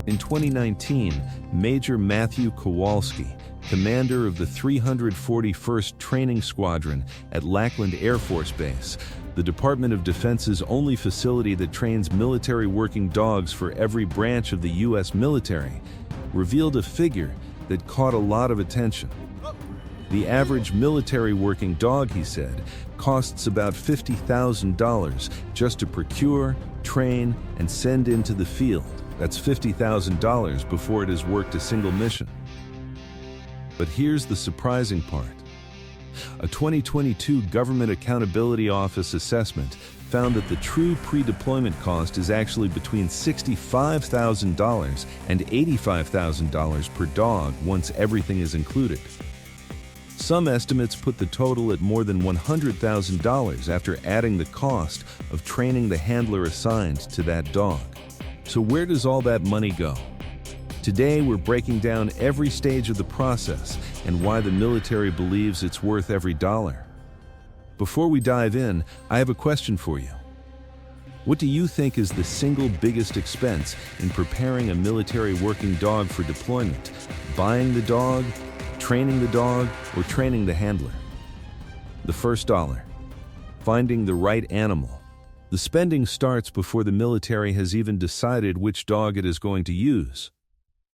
In 2019, Major Matthew Kowalski, commander of the 341st Training Squadron at Lackland Air Force Base, the Department of Defense's only facility that trains military working dogs for every branch of the U.S. military, revealed a figure that caught a lot of attention. The average military working dog, he said, costs about $50,000 just to procure, train, and send into the field. That's $50,000 before it has worked a single mission. But here's the surprising part. A 2022 Government Accountability Office assessment found that the true pre-deployment cost is actually between $65,000 and $85,000 per dog once everything is included. Some estimates put the total at more than $100,000 after adding the cost of training the handler assigned to that dog. So where does all that money go? Today we're breaking down every stage of the process and why the military believes it's worth every dollar. Before we dive in, I have a question for you. What do you think is the single biggest expense in preparing a military working dog for deployment? Buying the dog, training the dog, or training the handler? The first dollar. Finding the right animal. The spending starts before the military has even decided which dog it is going to use.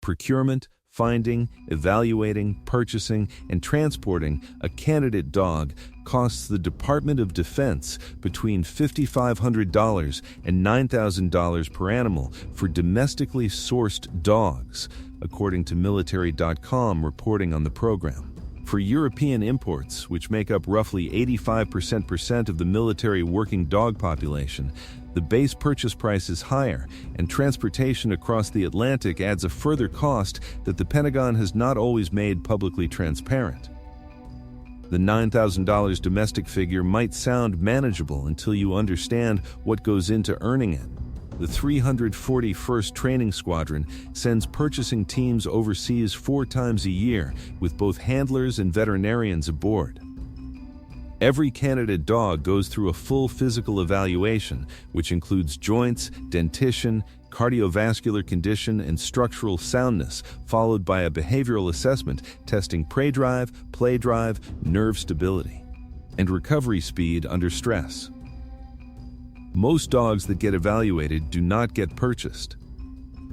Procurement, finding, evaluating, purchasing, and transporting a candidate dog costs the Department of Defense between $5,500 and $9,000 per animal for domestically sourced dogs, according to military.com reporting on the program. For European imports, which make up roughly 85% of the military working dog population, the base purchase price is higher, and transportation across the Atlantic adds a further cost that the Pentagon has not always made publicly transparent. The $9,000 domestic figure might sound manageable until you understand what goes into earning it. The 341st Training Squadron sends purchasing teams overseas 4 times a year, with both handlers and veterinarians aboard. Every candidate dog goes through a full physical evaluation, which includes joints, dentition, cardiovascular condition, and structural soundness, followed by a behavioral assessment testing prey drive, play drive, nerve stability, and recovery speed under stress. Most dogs that get evaluated do not get purchased.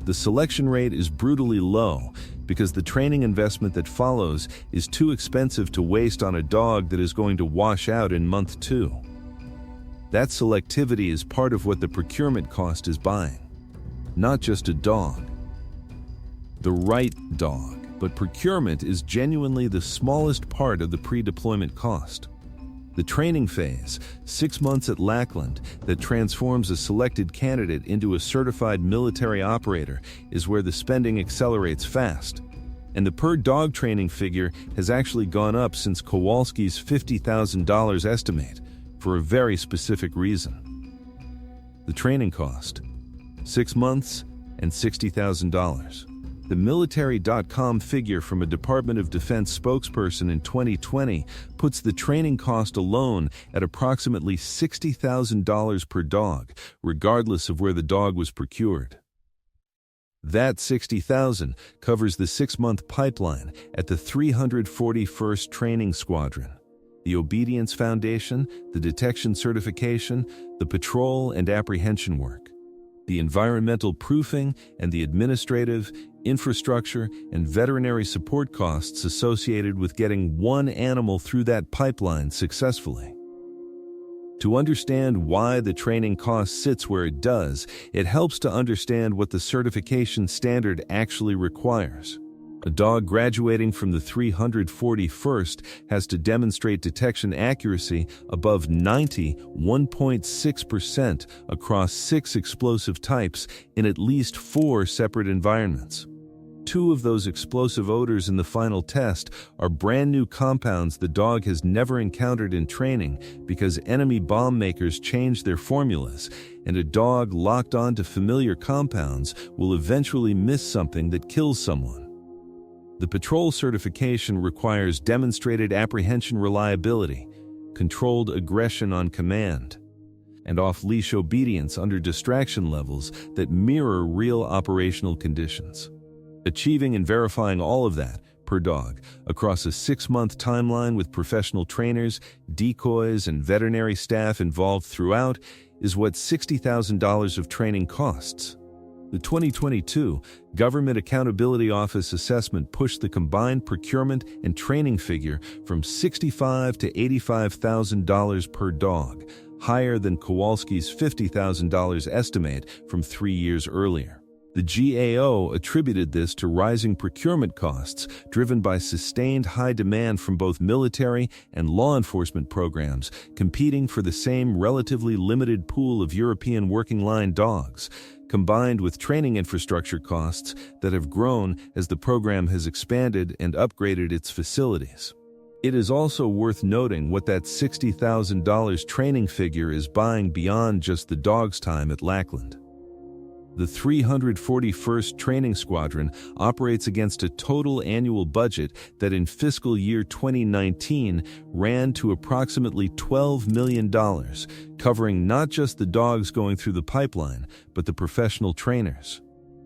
The selection rate is brutally low because the training investment that follows is too expensive to waste on a dog that is going to wash out in month 2. That selectivity is part of what the procurement cost is buying. Not just a dog. The right dog. But procurement is genuinely the smallest part of the pre-deployment cost. The training phase, 6 months at Lackland, that transforms a selected candidate into a certified military operator, is where the spending accelerates fast. And the per-dog training figure has actually gone up since Kowalski's $50,000 estimate, for a very specific reason. The training cost, 6 months and $60,000. The military.com figure from a Department of Defense spokesperson in 2020 puts the training cost alone at approximately $60,000 per dog, regardless of where the dog was procured. That $60,000 covers the 6-month pipeline at the 341st Training Squadron, the Obedience Foundation, the detection certification, the patrol and apprehension work, the environmental proofing, and the administrative, infrastructure, and veterinary support costs associated with getting one animal through that pipeline successfully. To understand why the training cost sits where it does, it helps to understand what the certification standard actually requires. A dog graduating from the 341st has to demonstrate detection accuracy above 91.6% across 6 explosive types in at least 4 separate environments. 2 of those explosive odors in the final test are brand new compounds the dog has never encountered in training because enemy bomb makers changed their formulas, and a dog locked onto familiar compounds will eventually miss something that kills someone. The patrol certification requires demonstrated apprehension reliability, controlled aggression on command, and off-leash obedience under distraction levels that mirror real operational conditions. Achieving and verifying all of that, per dog, across a 6-month timeline with professional trainers, decoys, and veterinary staff involved throughout is what $60,000 of training costs. The 2022 Government Accountability Office assessment pushed the combined procurement and training figure from $65,000 to $85,000 per dog, higher than Kowalski's $50,000 estimate from 3 years earlier. The GAO attributed this to rising procurement costs driven by sustained high demand from both military and law enforcement programs competing for the same relatively limited pool of European working-line dogs, combined with training infrastructure costs that have grown as the program has expanded and upgraded its facilities. It is also worth noting what that $60,000 training figure is buying beyond just the dog's time at Lackland. The 341st Training Squadron operates against a total annual budget that in fiscal year 2019 ran to approximately $12 million, covering not just the dogs going through the pipeline, but the professional trainers,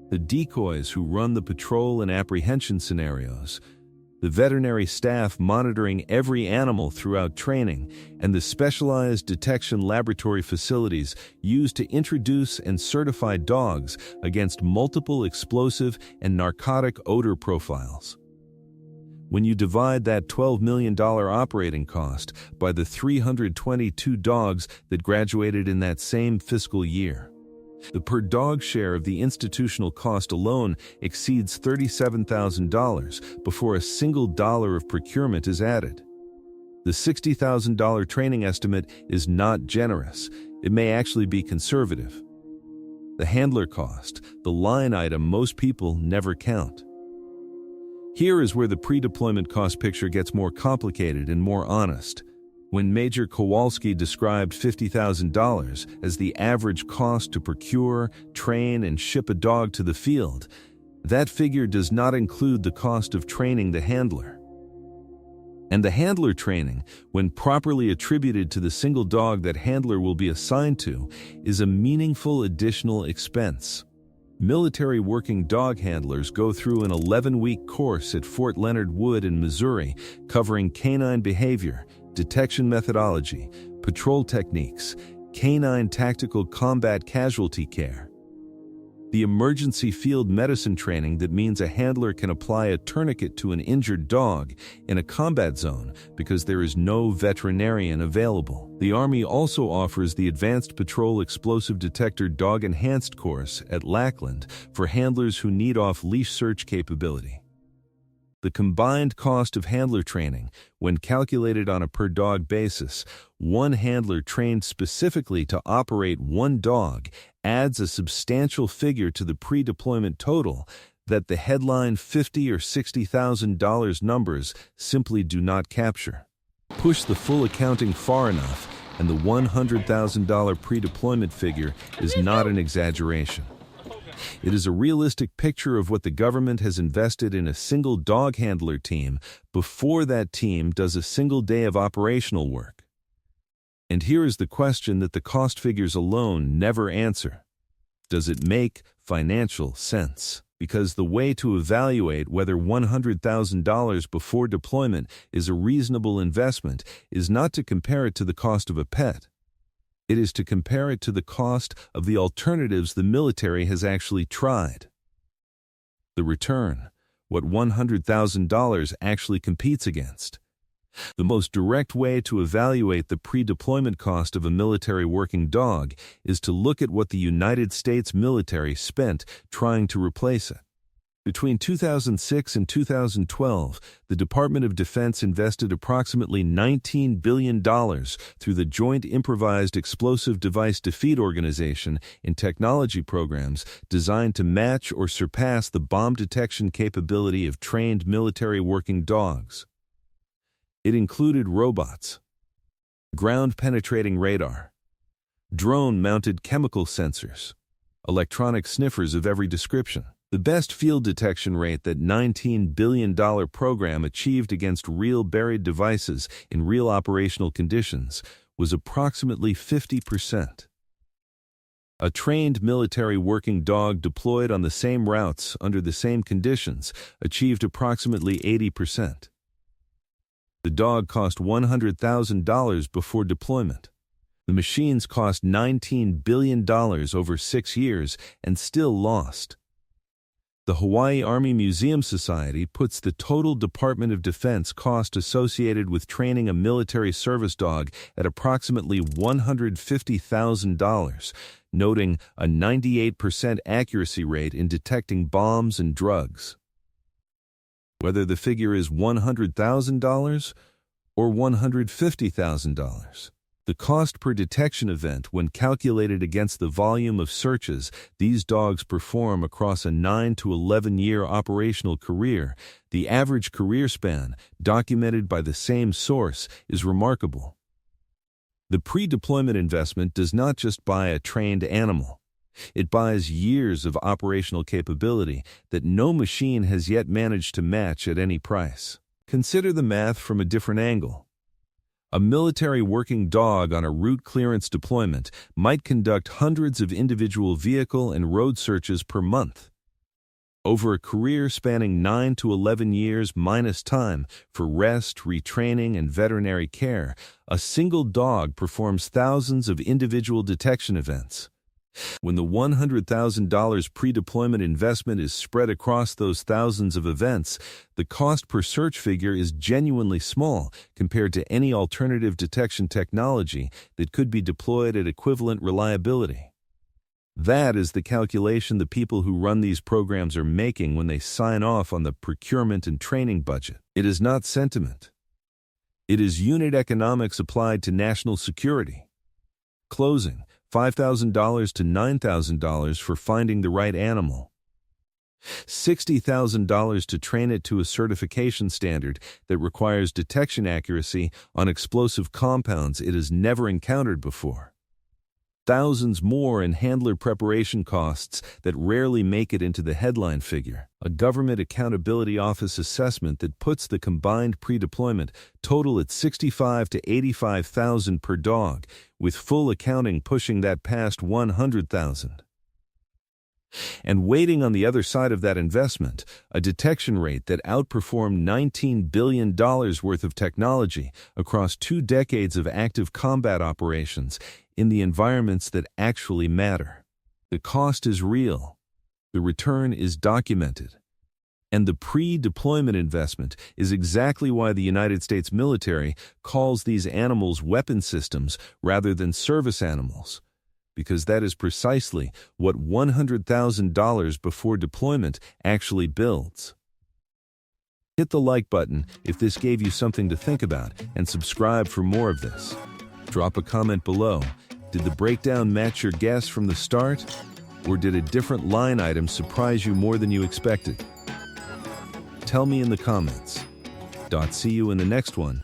the decoys who run the patrol and apprehension scenarios, the veterinary staff monitoring every animal throughout training, and the specialized detection laboratory facilities used to introduce and certify dogs against multiple explosive and narcotic odor profiles. When you divide that $12 million operating cost by the 322 dogs that graduated in that same fiscal year, the per-dog share of the institutional cost alone exceeds $37,000 before a single dollar of procurement is added. The $60,000 training estimate is not generous. It may actually be conservative. The handler cost, the line item most people never count. Here is where the pre-deployment cost picture gets more complicated and more honest. When Major Kowalski described $50,000 as the average cost to procure, train, and ship a dog to the field, that figure does not include the cost of training the handler. And the handler training, when properly attributed to the single dog that handler will be assigned to, is a meaningful additional expense. Military working dog handlers go through an 11-week course at Fort Leonard Wood in Missouri, covering canine behavior, detection methodology, patrol techniques, canine tactical combat casualty care. The emergency field medicine training that means a handler can apply a tourniquet to an injured dog in a combat zone because there is no veterinarian available. The Army also offers the Advanced Patrol Explosive Detector Dog Enhanced course at Lackland for handlers who need off-leash search capability. The combined cost of handler training, when calculated on a per-dog basis, one handler trained specifically to operate one dog adds a substantial figure to the pre-deployment total that the headline $50,000 or $60,000 numbers simply do not capture. Push the full accounting far enough, and the $100,000 pre-deployment figure is not an exaggeration. It is a realistic picture of what the government has invested in a single dog handler team before that team does a single day of operational work. And here is the question that the cost figures alone never answer. Does it make financial sense? Because the way to evaluate whether $100,000 before deployment is a reasonable investment is not to compare it to the cost of a pet. It is to compare it to the cost of the alternatives the military has actually tried. The return, what $100,000 actually competes against. The most direct way to evaluate the pre-deployment cost of a military working dog is to look at what the United States military spent trying to replace it. Between 2006 and 2012, the Department of Defense invested approximately $19 billion through the Joint Improvised Explosive Device Defeat Organization in technology programs designed to match or surpass the bomb detection capability of trained military working dogs. It included robots, ground-penetrating radar, drone-mounted chemical sensors, electronic sniffers of every description. The best field detection rate that $19 billion program achieved against real buried devices in real operational conditions was approximately 50%. A trained military working dog deployed on the same routes under the same conditions achieved approximately 80%. The dog cost $100,000 before deployment. The machines cost $19 billion over 6 years and still lost. The Hawaii Army Museum Society puts the total Department of Defense cost associated with training a military service dog at approximately $150,000, noting a 98% accuracy rate in detecting bombs and drugs. Whether the figure is $100,000 or $150,000. The cost per detection event, when calculated against the volume of searches these dogs perform across a 9 to 11-year operational career, the average career span, documented by the same source, is remarkable. The pre-deployment investment does not just buy a trained animal. It buys years of operational capability that no machine has yet managed to match at any price. Consider the math from a different angle. A military working dog on a route clearance deployment might conduct hundreds of individual vehicle and road searches per month. Over a career spanning 9 to 11 years minus time for rest, retraining, and veterinary care, a single dog performs thousands of individual detection events. When the $100,000 pre-deployment investment is spread across those thousands of events, the cost per search figure is genuinely small compared to any alternative detection technology that could be deployed at equivalent reliability. That is the calculation the people who run these programs are making when they sign off on the procurement and training budget. It is not sentiment. It is unit economics applied to national security. Closing: $5,000 to $9,000 for finding the right animal. $60,000 to train it to a certification standard that requires detection accuracy on explosive compounds it has never encountered before. Thousands more in handler preparation costs that rarely make it into the headline figure. A Government Accountability Office assessment that puts the combined pre-deployment total at $65,000 to $85,000 per dog, with full accounting pushing that past $100,000. And waiting on the other side of that investment, a detection rate that outperformed $19 billion worth of technology across 2 decades of active combat operations in the environments that actually matter. The cost is real. The return is documented. And the pre-deployment investment is exactly why the United States military calls these animals weapon systems rather than service animals, because that is precisely what $100,000 before deployment actually builds. Hit the like button if this gave you something to think about, and subscribe for more of this. Drop a comment below. Did the breakdown match your guess from the start? Or did a different line item surprise you more than you expected? Tell me in the comments. See you in the next one.